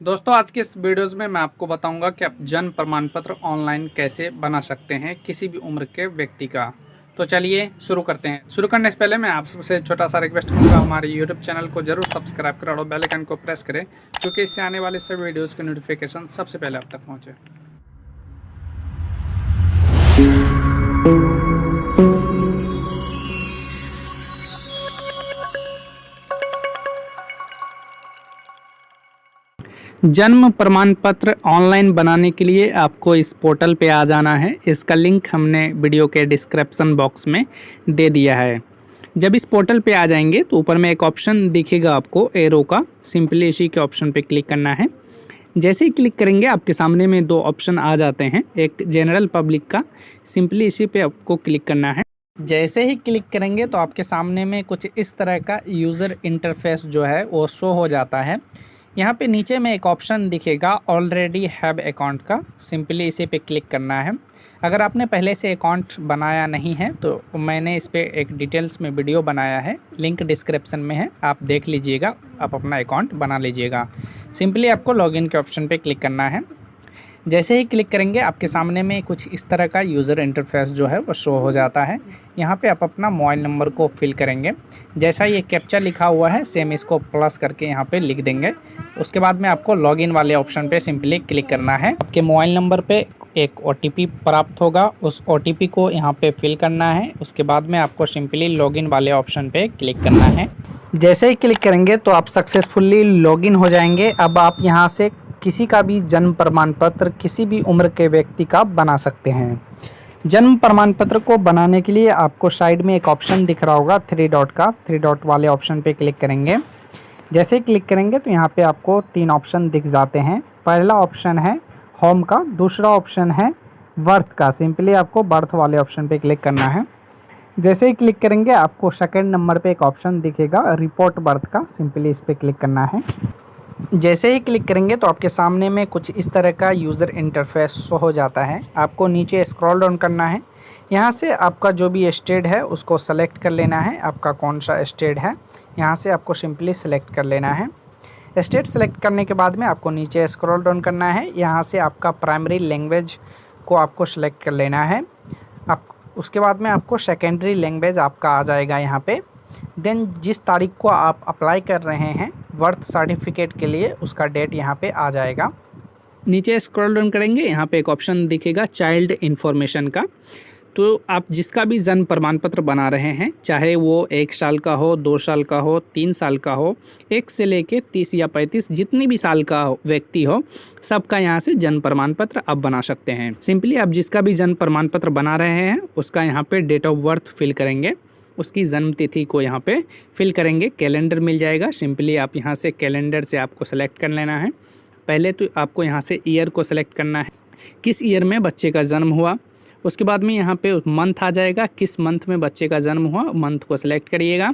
दोस्तों आज के इस वीडियोज़ में मैं आपको बताऊंगा कि आप जन्म प्रमाण पत्र ऑनलाइन कैसे बना सकते हैं किसी भी उम्र के व्यक्ति का। तो चलिए शुरू करते हैं। शुरू करने से पहले मैं आप सबसे छोटा सा रिक्वेस्ट करूंगा, हमारे यूट्यूब चैनल को जरूर सब्सक्राइब करें और बेल आइकन को प्रेस करें, क्योंकि इससे आने वाले सभी वीडियोज़ के नोटिफिकेशन सबसे पहले आप तक पहुँचे। जन्म प्रमाण पत्र ऑनलाइन बनाने के लिए आपको इस पोर्टल पे आ जाना है। इसका लिंक हमने वीडियो के डिस्क्रिप्शन बॉक्स में दे दिया है। जब इस पोर्टल पे आ जाएंगे तो ऊपर में एक ऑप्शन दिखेगा आपको एरो का, सिंपली इसी के ऑप्शन पे क्लिक करना है। जैसे ही क्लिक करेंगे आपके सामने में दो ऑप्शन आ जाते हैं, एक जनरल पब्लिक का, सिंपली इसी पे आपको क्लिक करना है। जैसे ही क्लिक करेंगे तो आपके सामने में कुछ इस तरह का यूज़र इंटरफेस जो है वो शो हो जाता है। यहाँ पे नीचे में एक ऑप्शन दिखेगा ऑलरेडी हैव अकाउंट का, सिंपली इसी पे क्लिक करना है। अगर आपने पहले से अकाउंट बनाया नहीं है तो मैंने इस पे एक डिटेल्स में वीडियो बनाया है, लिंक डिस्क्रिप्शन में है, आप देख लीजिएगा, आप अपना अकाउंट बना लीजिएगा। सिंपली आपको लॉगिन के ऑप्शन पे क्लिक करना है। जैसे ही क्लिक करेंगे आपके सामने में कुछ इस तरह का यूज़र इंटरफेस जो है वो शो हो जाता है। यहाँ पे आप अपना मोबाइल नंबर को फिल करेंगे। जैसा ये कैप्चा लिखा हुआ है सेम इसको प्लस करके यहाँ पे लिख देंगे। उसके बाद में आपको लॉगिन वाले ऑप्शन पे सिंपली क्लिक करना है। आपके मोबाइल नंबर पे एक OTP प्राप्त होगा, उस OTP को यहाँ पे फिल करना है। उसके बाद में आपको सिंपली लॉगिन वाले ऑप्शन पे क्लिक करना है। जैसे ही क्लिक करेंगे तो आप सक्सेसफुली लॉगिन हो जाएंगे। अब आप यहाँ से किसी का भी जन्म प्रमाण पत्र किसी भी उम्र के व्यक्ति का बना सकते हैं। जन्म प्रमाण पत्र को बनाने के लिए आपको साइड में एक ऑप्शन दिख रहा होगा 3 डॉट का, 3 डॉट वाले ऑप्शन पे क्लिक करेंगे। जैसे ही क्लिक करेंगे तो यहाँ पे आपको 3 ऑप्शन दिख जाते हैं। पहला ऑप्शन है होम का, दूसरा ऑप्शन है बर्थ का, सिंपली आपको बर्थ वाले ऑप्शन पे क्लिक करना है। जैसे ही क्लिक करेंगे आपको सेकंड नंबर पे एक ऑप्शन दिखेगा रिपोर्ट बर्थ का, सिंपली इस पर क्लिक करना है। जैसे ही क्लिक करेंगे तो आपके सामने में कुछ इस तरह का यूज़र इंटरफेस शो हो जाता है। आपको नीचे स्क्रॉल डाउन करना है। यहाँ से आपका जो भी स्टेट है उसको सेलेक्ट कर लेना है। आपका कौन सा स्टेट है यहाँ से आपको सिंपली सेलेक्ट कर लेना है। स्टेट सेलेक्ट करने के बाद में आपको नीचे स्क्रॉल डाउन करना है। यहाँ से आपका प्राइमरी लैंग्वेज को आपको सेलेक्ट कर लेना है। आप उसके बाद में आपको सेकेंडरी लैंग्वेज आपका आ जाएगा यहाँ पे। देन जिस तारीख को आप अप्लाई कर रहे हैं बर्थ सर्टिफिकेट के लिए उसका डेट यहाँ पे आ जाएगा। नीचे स्क्रॉल डाउन करेंगे, यहाँ पे एक ऑप्शन दिखेगा चाइल्ड इन्फॉर्मेशन का। तो आप जिसका भी जन्म प्रमाण पत्र बना रहे हैं, चाहे वो 1 साल का हो, 2 साल का हो, 3 साल का हो, 1 से लेके 30 या 35 जितनी भी साल का व्यक्ति हो, सबका यहाँ से जन्म प्रमाण पत्र आप बना सकते हैं। सिंपली आप जिसका भी जन्म प्रमाण पत्र बना रहे हैं उसका यहाँ पे डेट ऑफ बर्थ फिल करेंगे, उसकी जन्म तिथि को यहाँ पे फिल करेंगे। कैलेंडर मिल जाएगा, सिंपली आप यहाँ से कैलेंडर से आपको सेलेक्ट कर लेना है। पहले तो आपको यहाँ से ईयर को सेलेक्ट करना है, किस ईयर में बच्चे का जन्म हुआ। उसके बाद में यहाँ पे मंथ आ जाएगा, किस मंथ में बच्चे का जन्म हुआ, मंथ को सेलेक्ट करिएगा।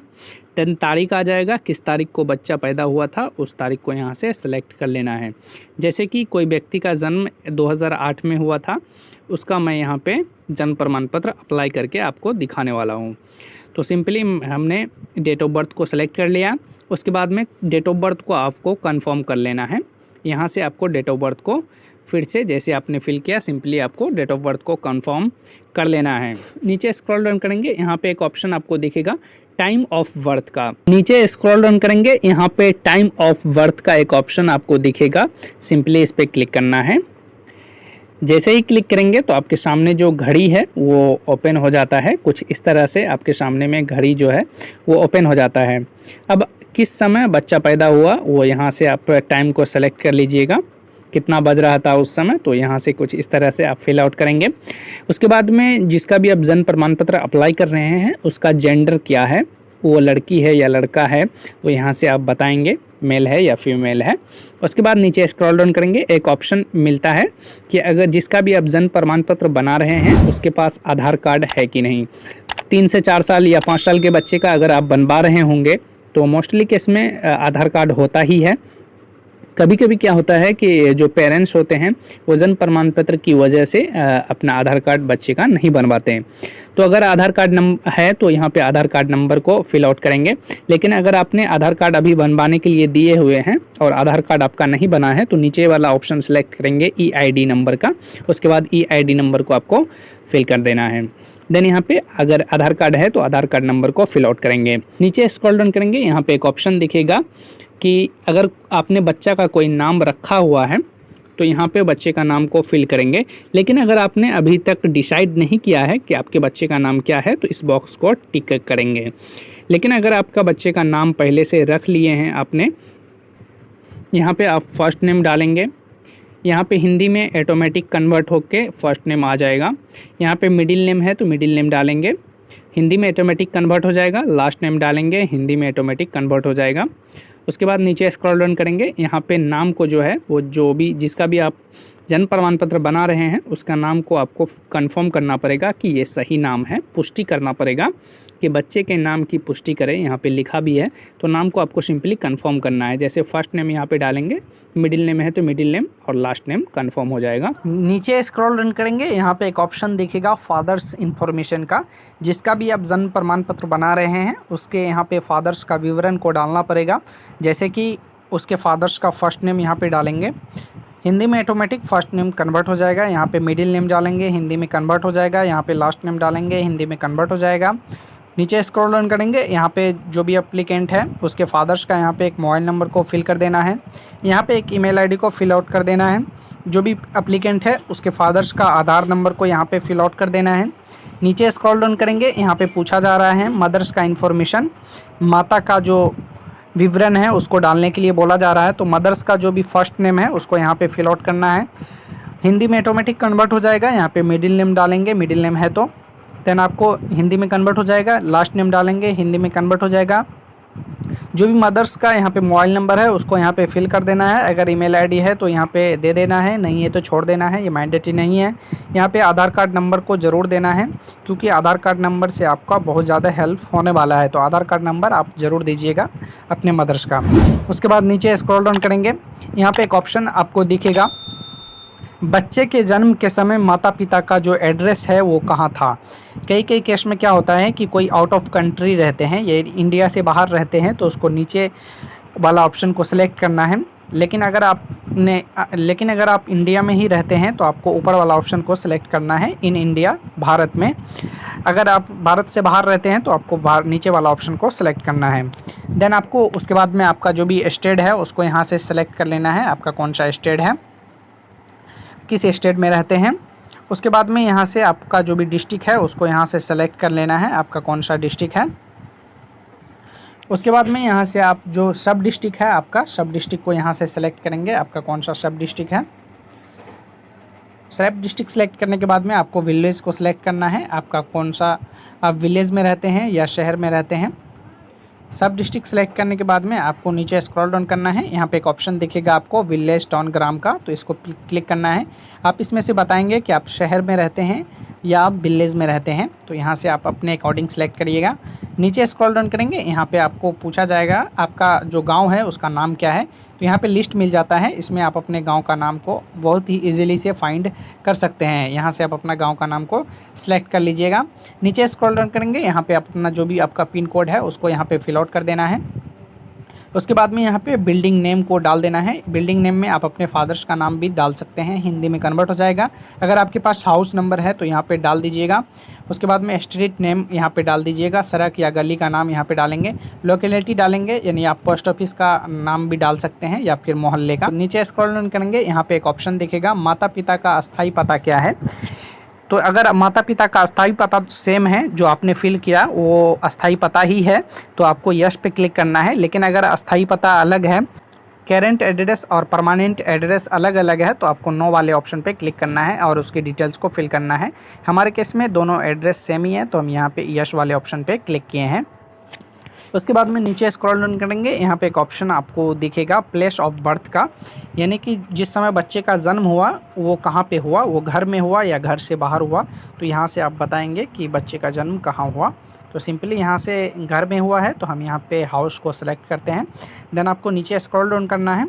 देन तारीख आ जाएगा, किस तारीख को बच्चा पैदा हुआ था, उस तारीख को यहाँ से सेलेक्ट कर लेना है। जैसे कि कोई व्यक्ति का जन्म 2008 में हुआ था, उसका मैं यहाँ पे जन्म प्रमाण पत्र अप्लाई करके आपको दिखाने वाला हूँ। तो सिंपली हमने डेट ऑफ बर्थ को सेलेक्ट कर लिया। उसके बाद में डेट ऑफ बर्थ को आपको कंफर्म कर लेना है। यहाँ से आपको डेट ऑफ बर्थ को फिर से जैसे आपने फिल किया सिंपली आपको डेट ऑफ बर्थ को कंफर्म कर लेना है। नीचे स्क्रॉल डाउन करेंगे, यहाँ पे एक ऑप्शन आपको दिखेगा टाइम ऑफ बर्थ का। नीचे स्क्रॉल डाउन करेंगे, यहाँ पे टाइम ऑफ बर्थ का एक ऑप्शन आपको दिखेगा, सिंपली इस पर क्लिक करना है। जैसे ही क्लिक करेंगे तो आपके सामने जो घड़ी है वो ओपन हो जाता है। कुछ इस तरह से आपके सामने में घड़ी जो है वो ओपन हो जाता है। अब किस समय बच्चा पैदा हुआ वो यहाँ से आप टाइम को सेलेक्ट कर लीजिएगा, कितना बज रहा था उस समय, तो यहाँ से कुछ इस तरह से आप फिल आउट करेंगे। उसके बाद में जिसका भी आप जन्म प्रमाण पत्र अप्लाई कर रहे हैं उसका जेंडर क्या है, वो लड़की है या लड़का है, वो यहाँ से आप बताएंगे मेल है या फीमेल है। उसके बाद नीचे स्क्रॉल डाउन करेंगे, एक ऑप्शन मिलता है कि अगर जिसका भी आप जन्म प्रमाण पत्र बना रहे हैं उसके पास आधार कार्ड है कि नहीं। 3 से 4 साल या 5 साल के बच्चे का अगर आप बनवा रहे होंगे तो मोस्टली केस में आधार कार्ड होता ही है। कभी कभी क्या होता है कि जो पेरेंट्स होते हैं वो जन्म प्रमाण पत्र की वजह से अपना आधार कार्ड बच्चे का नहीं बनवाते हैं। तो अगर आधार कार्ड नंबर है तो यहाँ पे आधार कार्ड नंबर को फिल आउट करेंगे। लेकिन अगर आपने आधार कार्ड अभी बनवाने के लिए दिए हुए हैं और आधार कार्ड आपका नहीं बना है तो नीचे वाला ऑप्शन सेलेक्ट करेंगे EID नंबर का। उसके बाद EID नंबर को आपको फिल कर देना है। देन यहाँ पे अगर आधार कार्ड है तो आधार कार्ड नंबर को फिल आउट करेंगे। नीचे स्क्रॉल डाउन करेंगे, यहाँ पे एक ऑप्शन दिखेगा कि अगर आपने बच्चा का कोई नाम रखा हुआ है तो यहाँ पे बच्चे का नाम को फिल करेंगे। लेकिन अगर आपने अभी तक डिसाइड नहीं किया है कि आपके बच्चे का नाम क्या है तो इस बॉक्स को टिक करेंगे। लेकिन अगर आपका बच्चे का नाम पहले से रख लिए हैं आपने, यहाँ पे आप फर्स्ट नेम डालेंगे। यहाँ पे हिंदी में ऑटोमेटिक कन्वर्ट होके फर्स्ट नेम आ जाएगा। यहाँ पे मिडिल नेम है तो मिडिल नेम डालेंगे, हिंदी में ऑटोमेटिक कन्वर्ट हो जाएगा। लास्ट नेम डालेंगे, हिंदी में ऑटोमेटिक कन्वर्ट हो जाएगा। उसके बाद नीचे स्क्रॉल डाउन करेंगे, यहाँ पे नाम को जो है वो जो भी जिसका भी आप जन्म प्रमाण पत्र बना रहे हैं उसका नाम को आपको कंफर्म करना पड़ेगा कि ये सही नाम है। पुष्टि करना पड़ेगा कि बच्चे के नाम की पुष्टि करें। यहाँ पे लिखा भी है तो नाम को आपको सिंपली कंफर्म करना है। जैसे फर्स्ट नेम यहाँ पे डालेंगे, मिडिल नेम है तो मिडिल नेम और लास्ट नेम कंफर्म हो जाएगा। नीचे स्क्रॉल डाउन करेंगे, यहाँ पे एक ऑप्शन दिखेगा फादर्स इन्फॉर्मेशन का। जिसका भी आप जन्म प्रमाण पत्र बना रहे हैं उसके यहाँ पे फादर्स का विवरण को डालना पड़ेगा। जैसे कि उसके फादर्स का फर्स्ट नेम यहाँ पे डालेंगे, हिंदी में ऑटोमेटिक फर्स्ट नेम कन्वर्ट हो जाएगा। यहाँ पे मिडिल नेम डालेंगे, हिंदी में कन्वर्ट हो जाएगा। यहाँ पे लास्ट नेम डालेंगे, हिंदी में कन्वर्ट हो जाएगा। नीचे स्क्रॉल डाउन करेंगे, यहाँ पे जो भी एप्लीकेंट है उसके फादर्स का यहाँ पे एक मोबाइल नंबर को फिल कर देना है। यहाँ पे एक ईमेल आईडी को फिल आउट कर देना है। जो भी एप्लीकेंट है उसके फादर्स का आधार नंबर को यहाँ पे फिल आउट कर देना है। नीचे स्क्रॉल डाउन करेंगे, यहाँ पे पूछा जा रहा है मदर्स का इन्फॉर्मेशन, माता का जो विवरण है उसको डालने के लिए बोला जा रहा है। तो मदर्स का जो भी फर्स्ट नेम है उसको यहाँ पे फिल आउट करना है। हिंदी में ऑटोमेटिक कन्वर्ट हो जाएगा। यहाँ पे मिडिल नेम डालेंगे, मिडिल नेम है तो देन आपको हिंदी में कन्वर्ट हो जाएगा। लास्ट नेम डालेंगे, हिंदी में कन्वर्ट हो जाएगा। जो भी मदर्स का यहाँ पे मोबाइल नंबर है उसको यहाँ पे फिल कर देना है। अगर ईमेल आईडी है तो यहाँ पे दे देना है, नहीं है तो छोड़ देना है, ये मैंडेटरी नहीं है। यहाँ पे आधार कार्ड नंबर को ज़रूर देना है क्योंकि आधार कार्ड नंबर से आपका बहुत ज़्यादा हेल्प होने वाला है। तो आधार कार्ड नंबर आप ज़रूर दीजिएगा अपने मदर्स का। उसके बाद नीचे स्क्रॉल डाउन करेंगे, यहाँ पर एक ऑप्शन आपको दिखेगा बच्चे के जन्म के समय माता पिता का जो एड्रेस है वो कहाँ था। कई केस में क्या होता है कि कोई आउट ऑफ कंट्री रहते हैं, ये इंडिया से बाहर रहते हैं तो उसको नीचे वाला ऑप्शन को सिलेक्ट करना है। लेकिन अगर आप इंडिया में ही रहते हैं तो आपको ऊपर वाला ऑप्शन को सिलेक्ट करना है, इन इंडिया, भारत में। अगर आप भारत से बाहर रहते हैं तो आपको नीचे वाला ऑप्शन को सिलेक्ट करना है। देन आपको उसके बाद में आपका जो भी स्टेट है उसको यहाँ से सिलेक्ट कर लेना है, आपका कौन सा स्टेट है, किस स्टेट में रहते हैं। उसके बाद में यहाँ से आपका जो भी डिस्ट्रिक्ट है उसको यहाँ से सेलेक्ट कर लेना है, आपका कौन सा डिस्ट्रिक्ट है। उसके बाद में यहाँ से आप जो सब डिस्ट्रिक्ट है आपका, सब डिस्ट्रिक्ट को यहाँ से सेलेक्ट करेंगे, आपका कौन सा सब डिस्ट्रिक्ट है। सब डिस्ट्रिक्ट सेलेक्ट करने के बाद में आपको विलेज को सिलेक्ट करना है, आपका कौन सा, आप विलेज में रहते हैं या शहर में रहते हैं। सब डिस्ट्रिक्ट सेलेक्ट करने के बाद में आपको नीचे स्क्रॉल डाउन करना है, यहाँ पे एक ऑप्शन दिखेगा आपको विलेज टाउन ग्राम का, तो इसको क्लिक करना है। आप इसमें से बताएंगे कि आप शहर में रहते हैं या आप विलेज में रहते हैं, तो यहाँ से आप अपने अकॉर्डिंग सेलेक्ट करिएगा। नीचे स्क्रॉल डाउन करेंगे, यहाँ पे आपको पूछा जाएगा आपका जो गांव है उसका नाम क्या है, तो यहाँ पे लिस्ट मिल जाता है, इसमें आप अपने गांव का नाम को बहुत ही इजीली से फाइंड कर सकते हैं। यहाँ से आप अपना गांव का नाम को सिलेक्ट कर लीजिएगा। नीचे स्क्रॉल डाउन करेंगे, यहाँ पे आप अपना जो भी आपका पिन कोड है उसको यहाँ पे फिल आउट कर देना है। उसके बाद में यहाँ पे बिल्डिंग नेम को डाल देना है। बिल्डिंग नेम में आप अपने फादर्स का नाम भी डाल सकते हैं, हिंदी में कन्वर्ट हो जाएगा। अगर आपके पास हाउस नंबर है तो यहाँ पे डाल दीजिएगा। उसके बाद में स्ट्रीट नेम यहाँ पे डाल दीजिएगा, सड़क या गली का नाम यहाँ पे डालेंगे। लोकेलिटी डालेंगे, यानी आप पोस्ट ऑफिस का नाम भी डाल सकते हैं या फिर मोहल्ले का। नीचे स्क्रॉल डाउन करेंगे, यहाँ पे एक ऑप्शन दिखेगा माता पिता का अस्थायी पता क्या है। तो अगर माता पिता का अस्थायी पता सेम है, जो आपने फिल किया वो अस्थायी पता ही है, तो आपको यस पे क्लिक करना है। लेकिन अगर अस्थायी पता अलग है, करेंट एड्रेस और परमानेंट एड्रेस अलग अलग है, तो आपको नो वाले ऑप्शन पे क्लिक करना है और उसकी डिटेल्स को फिल करना है। हमारे केस में दोनों एड्रेस सेम ही है, तो हम यहाँ पे यस वाले ऑप्शन पे क्लिक किए हैं। उसके बाद में नीचे स्क्रॉल डाउन करेंगे, यहाँ पे एक ऑप्शन आपको दिखेगा प्लेस ऑफ बर्थ का, यानी कि जिस समय बच्चे का जन्म हुआ वो कहाँ पे हुआ, वो घर में हुआ या घर से बाहर हुआ। तो यहाँ से आप बताएंगे कि बच्चे का जन्म कहाँ हुआ। तो सिंपली यहाँ से घर में हुआ है तो हम यहाँ पे हाउस को सिलेक्ट करते हैं। देन आपको नीचे स्क्रॉल डाउन करना है,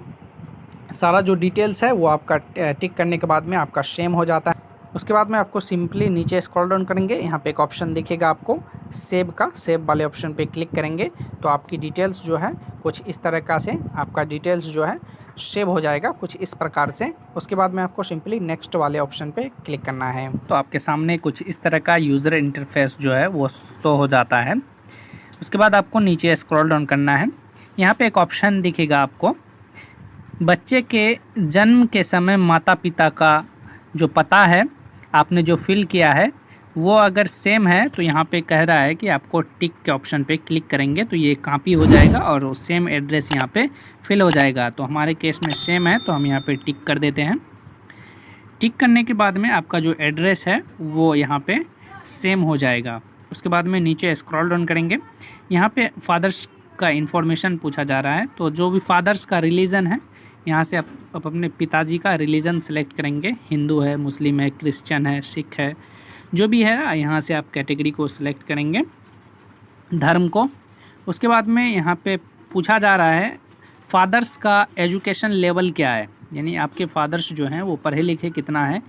सारा जो डिटेल्स है वो आपका टिक करने के बाद में आपका सेम हो जाता है। उसके बाद में आपको सिंपली नीचे स्क्रॉल डाउन करेंगे, यहाँ पे एक ऑप्शन दिखेगा आपको सेव का, सेव वाले ऑप्शन पे क्लिक करेंगे तो आपकी डिटेल्स जो है कुछ इस तरह से आपका डिटेल्स जो है सेव हो जाएगा कुछ इस प्रकार से। उसके बाद में आपको सिंपली नेक्स्ट वाले ऑप्शन पे क्लिक करना है तो आपके सामने कुछ इस तरह का यूज़र इंटरफेस जो है वो शो हो जाता है। उसके बाद आपको नीचे स्क्रॉल डाउन करना है, यहाँ पे एक ऑप्शन दिखेगा आपको बच्चे के जन्म के समय माता पिता का जो पता है आपने जो फिल किया है वो अगर सेम है तो यहाँ पे कह रहा है कि आपको टिक के ऑप्शन पे क्लिक करेंगे तो ये कॉपी हो जाएगा और सेम एड्रेस यहाँ पे फिल हो जाएगा। तो हमारे केस में सेम है तो हम यहाँ पे टिक कर देते हैं। टिक करने के बाद में आपका जो एड्रेस है वो यहाँ पे सेम हो जाएगा। उसके बाद में नीचे स्क्रॉल डाउन करेंगे, यहाँ पे फादर्स का इन्फॉर्मेशन पूछा जा रहा है तो जो भी फादर्स का रिलीजन है यहाँ से आप अपने पिताजी का रिलीजन सेलेक्ट करेंगे, हिंदू है, मुस्लिम है, क्रिश्चियन है, सिख है, जो भी है यहाँ से आप कैटेगरी को सिलेक्ट करेंगे, धर्म को। उसके बाद में यहाँ पे पूछा जा रहा है फादर्स का एजुकेशन लेवल क्या है, यानी आपके फादर्स जो हैं वो पढ़े लिखे कितना है।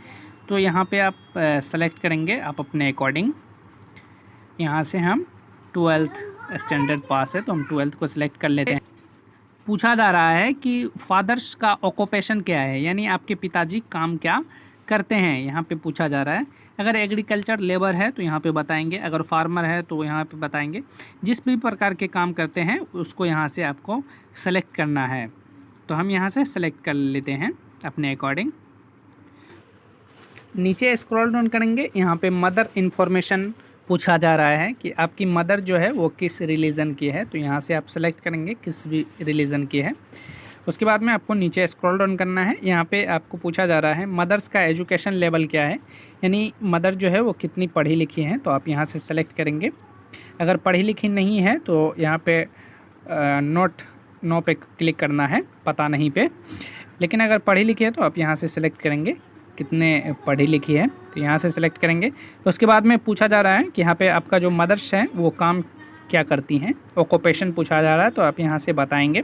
तो यहाँ पे आप सेलेक्ट करेंगे आप अपने अकॉर्डिंग। यहाँ से हम 12th स्टैंडर्ड पास है तो हम 12th को सिलेक्ट कर लेते हैं। पूछा जा रहा है कि फादर्स का ऑक्यूपेशन क्या है, यानी आपके पिताजी काम क्या करते हैं, यहाँ पे पूछा जा रहा है। अगर एग्रीकल्चर लेबर है तो यहाँ पे बताएंगे, अगर फार्मर है तो यहाँ पे बताएंगे। जिस भी प्रकार के काम करते हैं उसको यहाँ से आपको सेलेक्ट करना है तो हम यहाँ से सेलेक्ट कर लेते हैं अपने अकॉर्डिंग। नीचे स्क्रॉल डाउन करेंगे, यहाँ पे मदर इन्फॉर्मेशन पूछा जा रहा है कि आपकी मदर जो है वो किस रिलीजन की है तो यहाँ से आप सेलेक्ट करेंगे किस भी रिलीजन की है। उसके बाद में आपको नीचे स्क्रॉल डाउन करना है, यहाँ पे आपको पूछा जा रहा है मदर्स का एजुकेशन लेवल क्या है, यानी मदर जो है वो कितनी पढ़ी लिखी हैं तो आप यहाँ से सेलेक्ट करेंगे। अगर पढ़ी लिखी नहीं है तो यहाँ पे नो पे क्लिक करना है, पता नहीं पे। लेकिन अगर पढ़ी लिखी है तो आप यहाँ से सेलेक्ट करेंगे कितने पढ़ी लिखी है तो यहाँ से सेलेक्ट करेंगे। तो उसके बाद में पूछा जा रहा है कि यहाँ पे आपका जो मदर्स है वो काम क्या करती हैं, ऑक्यूपेशन पूछा जा रहा है तो आप यहाँ से बताएंगे।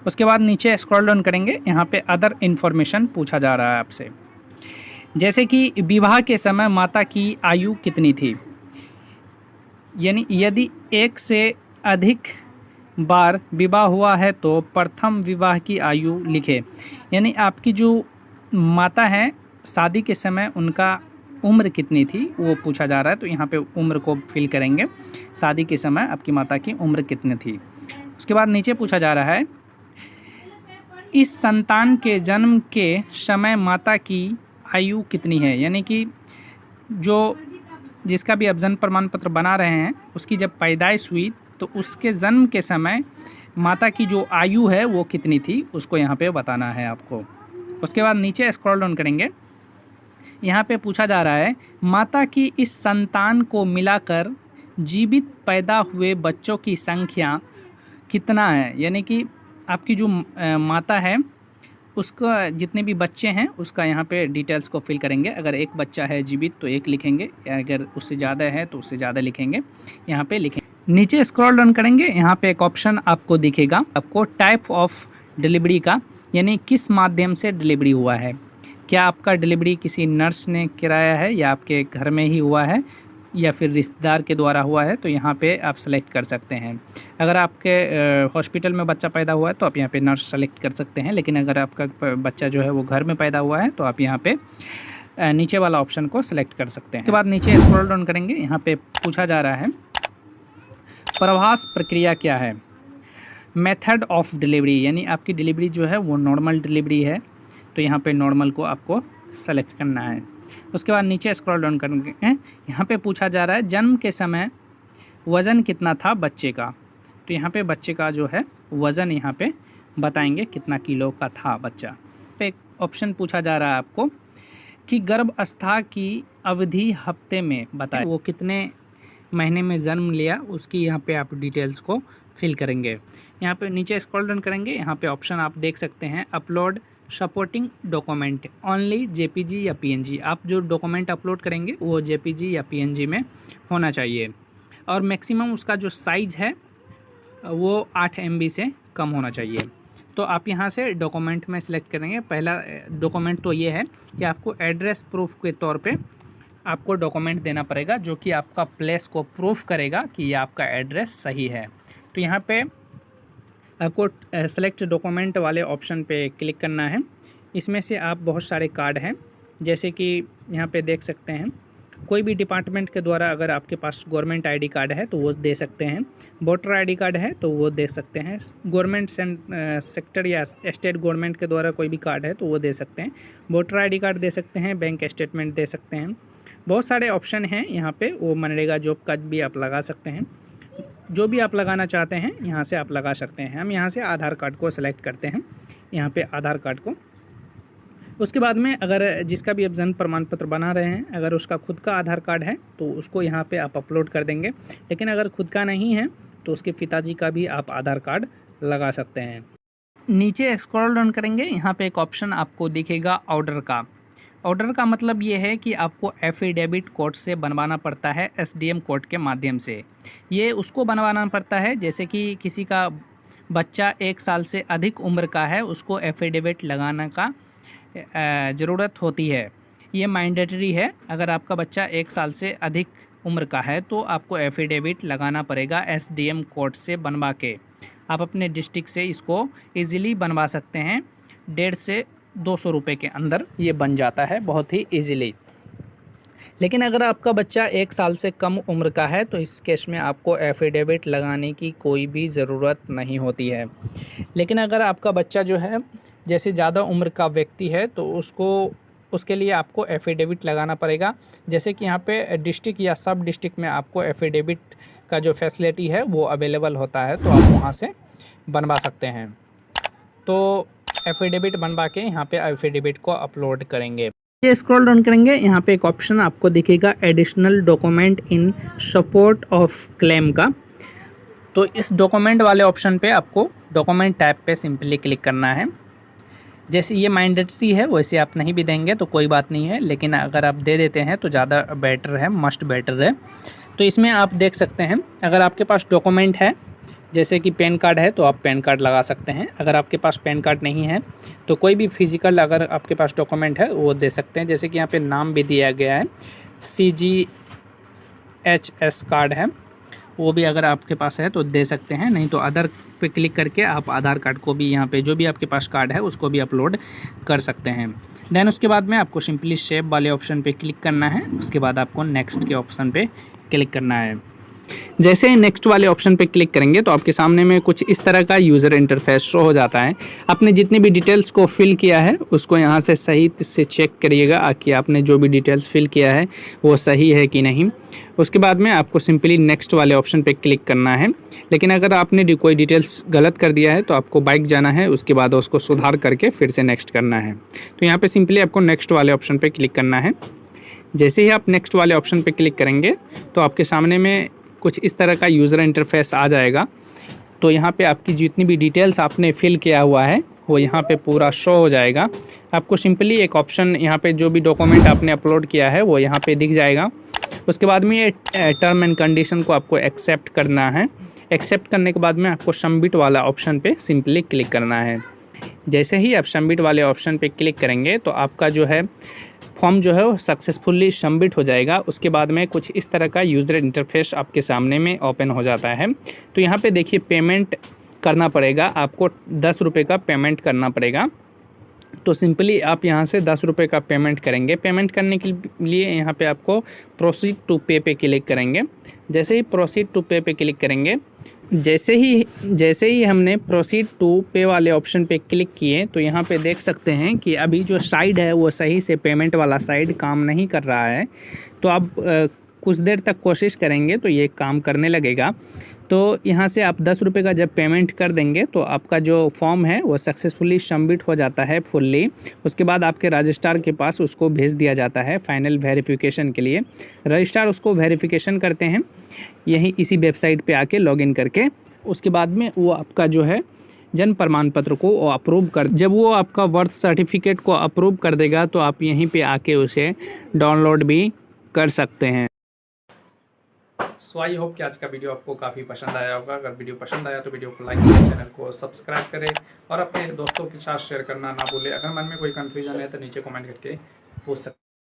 उसके बाद नीचे स्क्रॉल डाउन करेंगे, यहाँ पे अदर इन्फॉर्मेशन पूछा जा रहा है आपसे, जैसे कि विवाह के समय माता की आयु कितनी थी, यानी यदि एक से अधिक बार विवाह हुआ है तो प्रथम विवाह की आयु लिखे, यानी आपकी जो माता है शादी के समय उनका उम्र कितनी थी वो पूछा जा रहा है तो यहाँ पे उम्र को फिल करेंगे, शादी के समय आपकी माता की उम्र कितनी थी। उसके बाद नीचे पूछा जा रहा है इस संतान के जन्म के समय माता की आयु कितनी है, यानी कि जो जिसका भी आप जन्म प्रमाण पत्र बना रहे हैं उसकी जब पैदाइश हुई तो उसके जन्म के समय माता की जो आयु है वो कितनी थी उसको यहाँ पे बताना है आपको। उसके बाद नीचे स्क्रॉल डाउन करेंगे, यहाँ पे पूछा जा रहा है माता की इस संतान को मिलाकर जीवित पैदा हुए बच्चों की संख्या कितना है, यानी कि आपकी जो माता है उसका जितने भी बच्चे हैं उसका यहाँ पे डिटेल्स को फिल करेंगे। अगर एक बच्चा है जीवित तो एक लिखेंगे, अगर उससे ज़्यादा है तो उससे ज़्यादा लिखेंगे, यहाँ पे लिखेंगे। नीचे स्क्रॉल डाउन करेंगे, यहाँ पे एक ऑप्शन आपको दिखेगा आपको टाइप ऑफ डिलीवरी का, यानी किस माध्यम से डिलीवरी हुआ है, क्या आपका डिलीवरी किसी नर्स ने कराया है या आपके घर में ही हुआ है या फिर रिश्तेदार के द्वारा हुआ है तो यहाँ पे आप सेलेक्ट कर सकते हैं। अगर आपके हॉस्पिटल में बच्चा पैदा हुआ है तो आप यहाँ पे नर्स सेलेक्ट कर सकते हैं, लेकिन अगर आपका बच्चा जो है वो घर में पैदा हुआ है तो आप यहाँ पे नीचे वाला ऑप्शन को सिलेक्ट कर सकते हैं। उसके बाद नीचे स्क्रॉल डाउन करेंगे, यहाँ पे पूछा जा रहा है प्रवास प्रक्रिया क्या है, मेथड ऑफ डिलीवरी, यानी आपकी डिलीवरी जो है वो नॉर्मल डिलीवरी है तो यहाँ पे नॉर्मल को आपको सेलेक्ट करना है। उसके बाद नीचे स्क्रॉल डाउन करेंगे, यहाँ पे पूछा जा रहा है जन्म के समय वज़न कितना था बच्चे का, तो यहाँ पे बच्चे का जो है वज़न यहाँ पे बताएंगे कितना किलो का था बच्चा। पे एक ऑप्शन पूछा जा रहा है आपको कि गर्भावस्था की अवधि हफ्ते में बताएं, वो कितने महीने में जन्म लिया उसकी यहाँ पे आप डिटेल्स को फिल करेंगे। यहाँ पे नीचे स्क्रॉल डाउन करेंगे, यहाँ पे ऑप्शन आप देख सकते हैं upload supporting document only JPG या पीएनजी, आप जो डॉक्यूमेंट अपलोड करेंगे वो जेपीजी या पीएनजी में होना चाहिए और मैक्सिमम उसका जो साइज़ है वो 8 MB से कम होना चाहिए। तो आप यहाँ से डॉक्यूमेंट में सिलेक्ट करेंगे। पहला डॉक्यूमेंट तो ये है कि आपको एड्रेस प्रूफ के तौर पे आपको डॉक्यूमेंट देना पड़ेगा जो कि आपका प्लेस को प्रूफ करेगा कि ये आपका एड्रेस सही है। तो यहाँ पे आपको सेलेक्ट डॉक्यूमेंट वाले ऑप्शन पे क्लिक करना है। इसमें से आप बहुत सारे कार्ड हैं, जैसे कि यहाँ पे देख सकते हैं। कोई भी डिपार्टमेंट के द्वारा अगर आपके पास गवर्नमेंट आईडी कार्ड है तो वो दे सकते हैं, वोटर आईडी कार्ड है तो वो दे सकते हैं, गवर्नमेंट सेक्टर या स्टेट गवर्नमेंट के द्वारा कोई भी कार्ड है तो वो दे सकते हैं, वोटर आईडी कार्ड दे सकते हैं, बैंक स्टेटमेंट दे सकते हैं। बहुत सारे ऑप्शन हैं यहाँ पे। वो मनरेगा जॉब का भी आप लगा सकते हैं, जो भी आप लगाना चाहते हैं यहाँ से आप लगा सकते हैं। हम यहाँ से आधार कार्ड को सिलेक्ट करते हैं, यहाँ पे आधार कार्ड को। उसके बाद में अगर जिसका भी आप जन्म प्रमाण पत्र बना रहे हैं, अगर उसका खुद का आधार कार्ड है तो उसको यहाँ पे आप अपलोड कर देंगे, लेकिन अगर खुद का नहीं है तो उसके पिताजी का भी आप आधार कार्ड लगा सकते हैं। नीचे स्क्रॉल डाउन करेंगे, यहाँ पे एक ऑप्शन आपको दिखेगा ऑर्डर का। ऑर्डर का मतलब ये है कि आपको एफिडेविट कोर्ट से बनवाना पड़ता है, एसडीएम कोर्ट के माध्यम से। ये उसको बनवाना पड़ता है जैसे कि किसी का बच्चा 1 साल से अधिक उम्र का है, उसको एफिडेविट लगाने का ज़रूरत होती है। ये मैंडेटरी है। अगर आपका बच्चा 1 साल से अधिक उम्र का है तो आपको एफिडेविट लगाना पड़ेगा एसडीएम कोर्ट से बनवा के। आप अपने डिस्ट्रिक्ट से इसको ईज़िली बनवा सकते हैं। 150 से 200 रुपये के अंदर ये बन जाता है बहुत ही ईज़िली। लेकिन अगर आपका बच्चा 1 साल से कम उम्र का है तो इस केस में आपको एफिडेविट लगाने की कोई भी ज़रूरत नहीं होती है। लेकिन अगर आपका बच्चा जो है जैसे ज़्यादा उम्र का व्यक्ति है तो उसके लिए आपको एफिडेविट लगाना पड़ेगा। जैसे कि यहाँ पे डिस्ट्रिक्ट या सब डिस्ट्रिक्ट में आपको एफिडेविट का जो फैसिलिटी है वो अवेलेबल होता है, तो आप वहाँ से बनवा सकते हैं। तो एफिडेविट बनवा के यहाँ पे एफिडेविट को अपलोड करेंगे। स्क्रॉल डाउन करेंगे, यहाँ पे एक ऑप्शन आपको दिखेगा additional document in support of claim का। तो इस डॉक्यूमेंट वाले ऑप्शन पे आपको डॉक्यूमेंट टैब पे सिंपली क्लिक करना है। जैसे ये मैंडेटरी है वैसे आप नहीं भी देंगे तो कोई बात नहीं है, लेकिन अगर आप दे देते हैं तो ज़्यादा बेटर है, मस्ट बेटर है। तो इसमें आप देख सकते हैं, अगर आपके पास डॉक्यूमेंट है जैसे कि पैन कार्ड है तो आप पैन कार्ड लगा सकते हैं। अगर आपके पास पैन कार्ड नहीं है तो कोई भी फिजिकल अगर आपके पास डॉक्यूमेंट है वो दे सकते हैं। जैसे कि यहाँ पे नाम भी दिया गया है, CGHS कार्ड है, वो भी अगर आपके पास है तो दे सकते हैं। नहीं तो अदर पे क्लिक करके आप आधार कार्ड को भी यहाँ पे जो भी आपके पास कार्ड है उसको भी अपलोड कर सकते हैं। देन उसके बाद में आपको सिंपली शेप वाले ऑप्शन पे क्लिक करना है। उसके बाद आपको नेक्स्ट के ऑप्शन पे क्लिक करना है। जैसे ही नेक्स्ट वाले ऑप्शन पे क्लिक करेंगे तो आपके सामने में कुछ इस तरह का यूज़र इंटरफेस शो हो जाता है। आपने जितनी भी डिटेल्स को फिल किया है उसको यहाँ से सही से चेक करिएगा कि आपने जो भी डिटेल्स फिल किया है वो सही है कि नहीं। उसके बाद में आपको सिंपली नेक्स्ट वाले ऑप्शन पे क्लिक करना है। लेकिन अगर आपने कोई डिटेल्स गलत कर दिया है तो आपको बैक जाना है, उसके बाद उसको सुधार करके फिर से नेक्स्ट करना है। तो यहाँ पर सिंपली आपको नेक्स्ट वाले ऑप्शन पर क्लिक करना है। जैसे ही आप नेक्स्ट वाले ऑप्शन पर क्लिक करेंगे तो आपके सामने में कुछ इस तरह का यूज़र इंटरफेस आ जाएगा। तो यहाँ पे आपकी जितनी भी डिटेल्स आपने फिल किया हुआ है वो यहाँ पे पूरा शो हो जाएगा। आपको सिंपली एक ऑप्शन यहाँ पे जो भी डॉक्यूमेंट आपने अपलोड किया है वो यहाँ पे दिख जाएगा। उसके बाद में ये टर्म एंड कंडीशन को आपको एक्सेप्ट करना है। एक्सेप्ट करने के बाद में आपको सबमिट वाला ऑप्शन पे सिंपली क्लिक करना है। जैसे ही आप सबमिट वाले ऑप्शन पे क्लिक करेंगे तो आपका जो है फॉर्म जो है वो सक्सेसफुली सबमिट हो जाएगा। उसके बाद में कुछ इस तरह का यूज़र इंटरफेस आपके सामने में ओपन हो जाता है। तो यहाँ पे देखिए पेमेंट करना पड़ेगा, आपको 10 रुपये का पेमेंट करना पड़ेगा। तो सिंपली आप यहाँ से 10 रुपये का पेमेंट करेंगे। पेमेंट करने के लिए यहाँ पे आपको प्रोसीड टू पे पे क्लिक करेंगे। जैसे ही प्रोसीड टू पे पे क्लिक करेंगे, जैसे ही हमने प्रोसीड टू पे वाले ऑप्शन पे क्लिक किए तो यहाँ पे देख सकते हैं कि अभी जो साइड है वो सही से पेमेंट वाला साइड काम नहीं कर रहा है। तो आप कुछ देर तक कोशिश करेंगे तो ये काम करने लगेगा। तो यहाँ से आप 10 रुपये का जब पेमेंट कर देंगे तो आपका जो फॉर्म है वो सक्सेसफुली सबमिट हो जाता है फुल्ली। उसके बाद आपके रजिस्ट्रार के पास उसको भेज दिया जाता है फाइनल वेरिफिकेशन के लिए। रजिस्ट्रार उसको वेरिफिकेशन करते हैं यही इसी वेबसाइट पे आके लॉगिन करके। उसके बाद में वो आपका जो है जन्म प्रमाण पत्र को वो अप्रूव कर, जब वो आपका बर्थ सर्टिफिकेट को अप्रूव कर देगा तो आप यहीं पे आके उसे डाउनलोड भी कर सकते हैं। सो आई होप कि आज का वीडियो आपको काफ़ी पसंद आया होगा। अगर वीडियो पसंद आया तो वीडियो को लाइक करें, चैनल को सब्सक्राइब करें और अपने दोस्तों के साथ शेयर करना ना भूलें। अगर मन में कोई कन्फ्यूजन है तो नीचे कमेंट करके पूछ सकते हैं।